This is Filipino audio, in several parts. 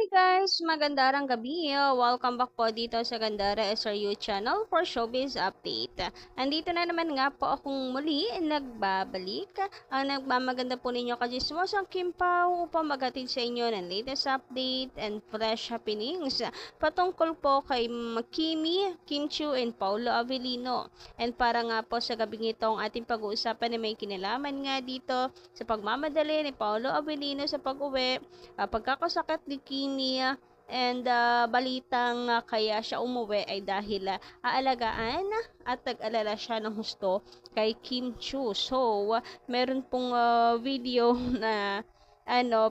Guys, magandang gabi. Welcome back po dito sa Gandara SRU channel for Showbiz Update. Andito na naman nga po akong muli nagbabalik. Ang nagmamaganda po ninyo kajismosang Kim Pao upang magatid sa inyo ng latest update and fresh happenings patungkol po kay Kimi, Kim Chiu, and Paulo Avellino. And para nga po sa gabing ito ang ating pag-uusapan na may kinalaman nga dito sa pagmamadali ni Paulo Avellino sa pag-uwi, pagkakasakit ni Kimi, and balitang kaya siya umuwi ay dahil aalagaan at nag-alala siya ng husto kay Kim Chiu. So, meron pong video na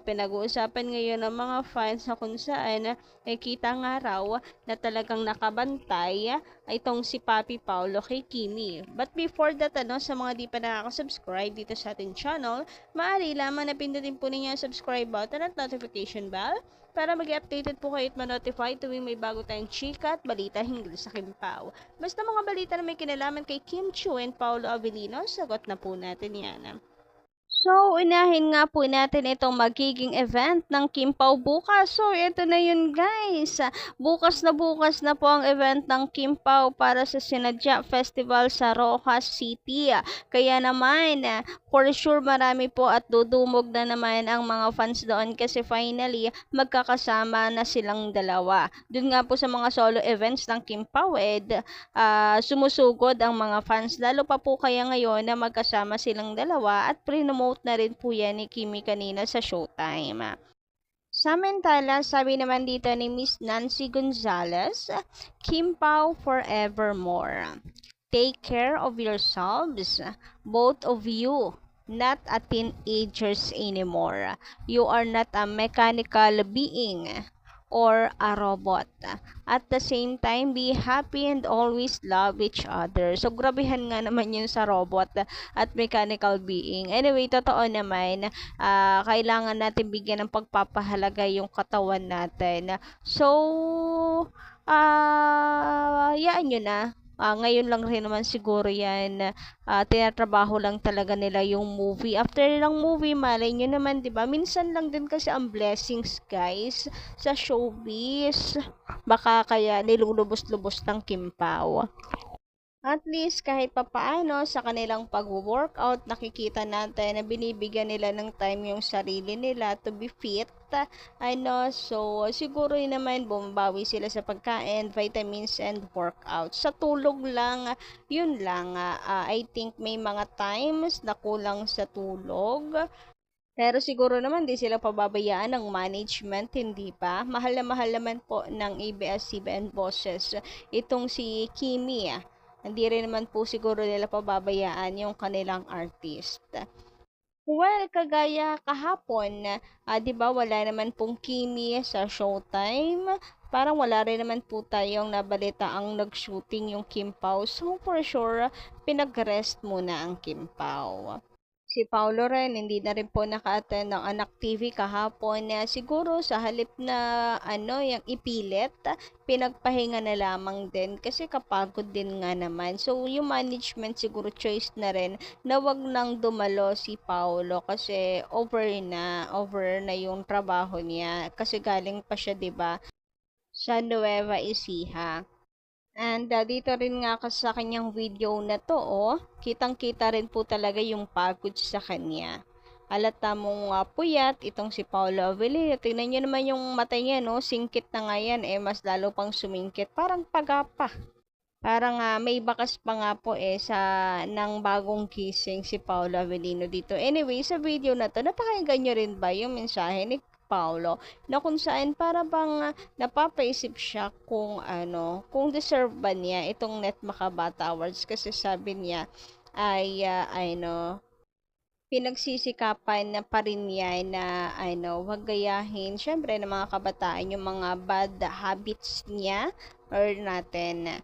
pinag-uusapan ngayon ng mga fans na kung saan kita nga raw na talagang nakabantay itong si Papi Paulo kay Kimi. But before that, sa mga di pa nakaka-subscribe dito sa ating channel, maaari lamang na pindutin po ninyo ang subscribe button at notification bell para mag-updated po kayo at ma-notify tuwing may bago tayong chika at balita hinggil sa Kim Pao. Basta mga balita na may kinalaman kay Kim Chiu and Paulo Avellino, sagot na po natin yan. So, unahin nga po natin itong magiging event ng Kim Pao bukas. So, ito na yun guys. Bukas na po ang event ng Kim Pao para sa Sinadya Festival sa Rojas City. Kaya naman, for sure marami po at dudumog na naman ang mga fans doon kasi finally magkakasama na silang dalawa. Doon nga po sa mga solo events ng Kim Pao, sumusugod ang mga fans. Lalo pa po kaya ngayon na magkasama silang dalawa at pre-promote na rin po yan ni Kimi kanina sa Showtime. Samantala, sabi naman dito ni Miss Nancy Gonzalez, Kim Pao forevermore. Take care of yourselves, both of you. Not a teenagers anymore. You are not a mechanical being or a robot. At the same time, be happy and always love each other. So, grabehan nga naman yun sa robot at mechanical being. Anyway, totoo naman, kailangan natin bigyan ng pagpapahalaga yung katawan natin. So, yaan nyo na. Ngayon lang rin naman siguro yan, tinatrabaho lang talaga nila yung movie. After ng movie, malay nyo naman, di ba? Minsan lang din kasi ang blessings, guys, sa showbiz. Baka kaya nilulubos-lubos ng Kim Pao. At least kahit papaano sa kanilang pag-workout, nakikita natin na binibigyan nila ng time yung sarili nila to be fit. So siguro naman bumabawi sila sa pagkain, vitamins and workout. Sa tulog lang, yun lang. I think may mga times na kulang sa tulog. Pero siguro naman di sila pababayaan ng management, hindi pa. Mahal naman po ng ABS-CBN bosses itong si Kimi. Hindi rin naman po siguro nila pababayaan yung kanilang artist. Well, kagaya kahapon, di ba wala naman pong Kimi sa Showtime. Parang wala rin naman po tayong nabalita ang nag-shooting yung Kim Pao. So, for sure, pinag-rest muna ang Kim Pao. Si Paulo rin, hindi na rin po naka-attend ng Anak TV kahapon. Siguro sa halip na yung ipilit, pinagpahinga na lamang din kasi kapagod din nga naman. So, yung management siguro choice na rin na wag nang dumalo si Paulo kasi over na yung trabaho niya. Kasi galing pa siya, 'di ba, sa Nueva Ecija. And dito rin nga sa kanyang video na to, kitang-kita rin po talaga yung pagod sa kanya. Halata mong puyat itong si Paulo Avellino. Tingnan niyo naman yung mata niya, no? Singkit na nga yan, mas lalo pang sumingkit. Parang pagapa. Parang may bakas pa nga po ng bagong gising si Paulo Avellino dito. Anyway, sa video na to, napakinggan nyo rin ba yung mensahe ni Paulo na kung saan para bang napapaisip siya kung deserve ba niya itong Net Makabata Awards kasi sabi niya ay pinagsisikapan na pa rin niya na wag gayahin syempre ng mga kabataan yung mga bad habits niya or natin.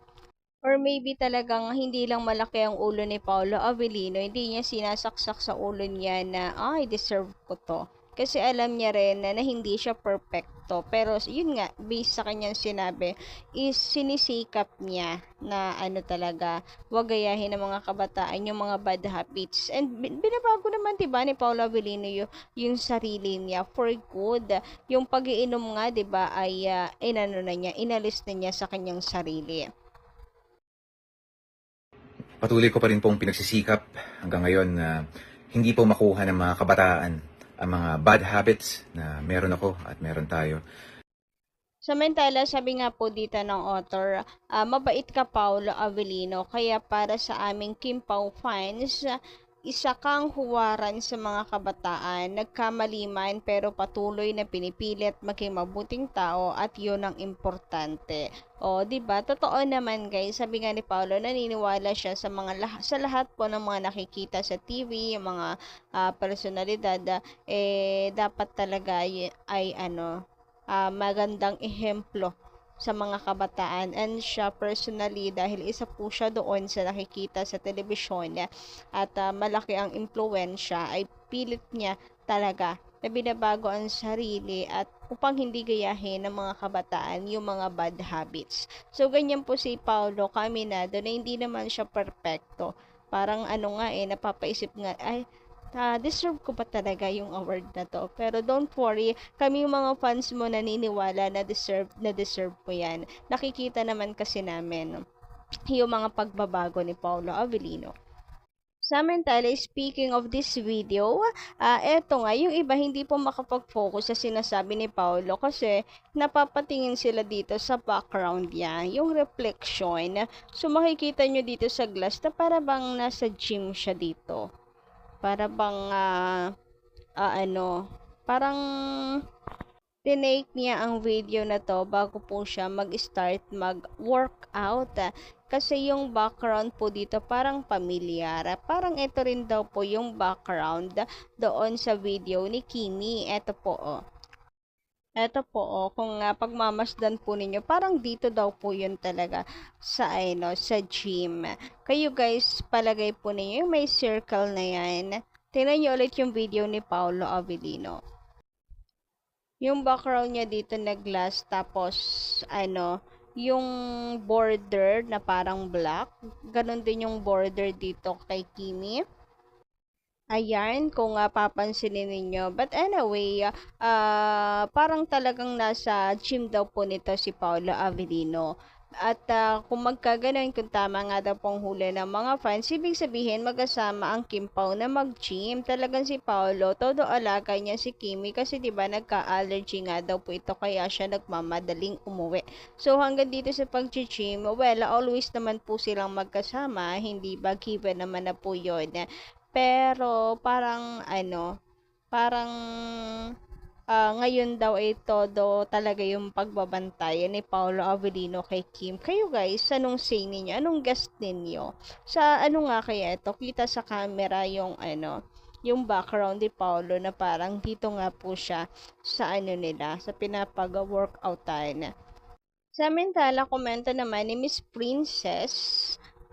Or maybe talagang hindi lang malaki ang ulo ni Paulo Avellino, hindi niya sinasaksak sa ulo niya na, deserve ko to. Kasi alam niya rin na hindi siya perfecto. Pero yun nga, based sa kanyang sinabi, is sinisikap niya na ano talaga, wag gayahin ng mga kabataan yung mga bad habits. And binabago naman 'di ba ni Paolo Avellino yung sarili niya for good. Yung pag-iinom nga 'di ba ay inano na niya, inalis na niya sa kanyang sarili. Patuloy ko pa rin pong pinagsisikap hanggang ngayon na hindi po makuha ng mga kabataan ang mga bad habits na meron ako at meron tayo. Samantala, sabi nga po dito ng author, mabait ka Paulo Avellino, kaya para sa aming Kim Pao fans, isa kang huwaran sa mga kabataan, nagkamali man pero patuloy na pinipilit maging mabuting tao at yun ang importante. O, di ba? Totoo naman guys, sabi nga ni Paulo, naniniwala siya sa sa lahat po ng mga nakikita sa TV, yung mga personalidad, dapat talaga ay ano, magandang ehemplo sa mga kabataan. And siya personally, dahil isa po siya doon sa nakikita sa telebisyon at malaki ang impluensya, ay pilit niya talaga na binabago ang sarili at upang hindi gayahin ng mga kabataan yung mga bad habits. So, ganyan po si Paulo Caminado na hindi naman siya perfecto. Parang ano nga napapaisip nga, ay, deserve ko ba talaga yung award na to? Pero don't worry, kami yung mga fans mo naniniwala na deserve mo yan. Nakikita naman kasi namin yung mga pagbabago ni Paulo Avellino. Samantala, speaking of this video, eto nga, yung iba hindi po makapag-focus sa sinasabi ni Paulo kasi napapatingin sila dito sa background niya, yung reflection. So, makikita nyo dito sa glass na para bang nasa gym siya dito. Para bang ano, parang tinake niya ang video na to bago po siya mag-start mag-workout. Kasi yung background po dito parang pamilyar. Parang ito rin daw po yung background doon sa video ni Kimi. Ito po Eto po, kung pagmamasdan po ninyo, parang dito daw po yun talaga sa, sa gym. Kayo guys, palagay po ninyo, yung may circle na yan. Tingnan nyo ulit yung video ni Paulo Avellino. Yung background niya dito na glass, tapos, yung border na parang black. Ganon din yung border dito kay Kimi. Ayan, kung papansinin ninyo. But anyway, parang talagang nasa gym daw po nito si Paolo Avellino. At kung magkaganon, kung tama nga daw pong huli ng mga fans, ibig sabihin magkasama ang Kim Pao na mag-gym. Talagang si Paolo, todo alaga niya si Kimi kasi 'di ba nagka-allergy nga daw po ito kaya siya nagmamadaling umuwi. So hanggang dito sa pag-gym, well, always naman po silang magkasama, hindi ba given naman na po 'yon. Pero parang parang ngayon daw ay todo talaga yung pagbabantay ni Paolo Avellino kay Kim. Kayo guys, anong say ninyo? Anong guess ninyo? Sa ano nga kaya ito? Kita sa camera yung yung background ni Paolo na parang dito nga po siya sa nila, sa pinapag-workoutan. Samantala, komento naman ni Miss Princess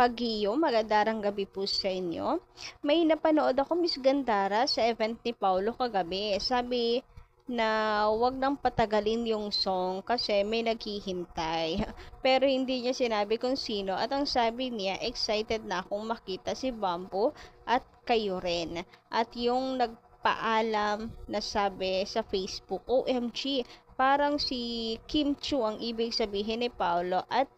Pagio, magadarang gabi po sa inyo. May napanood ako, Miss Gandara, sa event ni Paulo kagabi. Sabi na wag nang patagalin yung song kasi may naghihintay. Pero hindi niya sinabi kung sino at ang sabi niya, excited na akong makita si Bamboo at kayo rin. At yung nagpaalam na sabi sa Facebook, OMG, parang si Kim Chu ang ibig sabihin ni Paulo at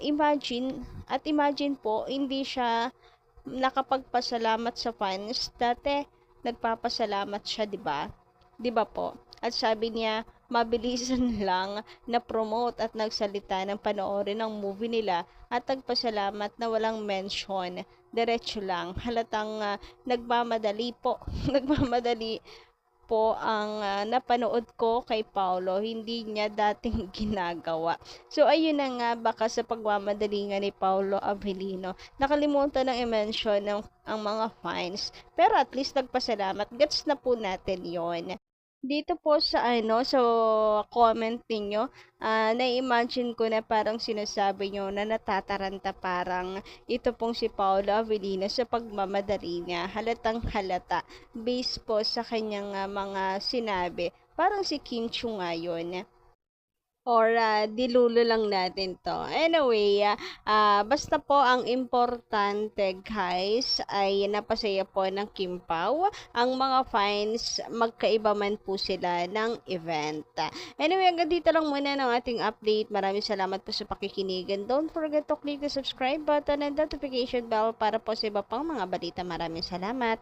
imagine po, hindi siya nakapagpasalamat sa fans. Dati, nagpapasalamat siya, di ba? Di ba po? At sabi niya, mabilisan lang na promote at nagsalita ng panoorin ng movie nila at nagpasalamat na walang mention. Diretso lang. Halatang nagmamadali po. Nagmamadali po ang napanood ko kay Paulo, hindi niya dating ginagawa. So, ayun na nga, baka sa pagmamadali nga ni Paulo Avellino, nakalimutan ng i-mention ang mga fans. Pero at least nagpasalamat. Gets na po natin yon. Dito po sa sa comment ninyo, na-imagine ko na parang sinasabi niyo na natataranta parang ito pong si Paolo Avellino sa pagmamadali niya. Halatang-halata based po sa kanyang mga sinabi. Parang si Kim Chu nga yun. Or dilulo lang natin 'to. Anyway, basta po ang importante guys ay napasaya po ng Kim Pao. Ang mga fans, magkaiba man po sila ng event. Anyway, hanggang dito lang muna ng ating update. Maraming salamat po sa pakikinig. And don't forget to click the subscribe button and notification bell para po sa iba pang mga balita. Maraming salamat.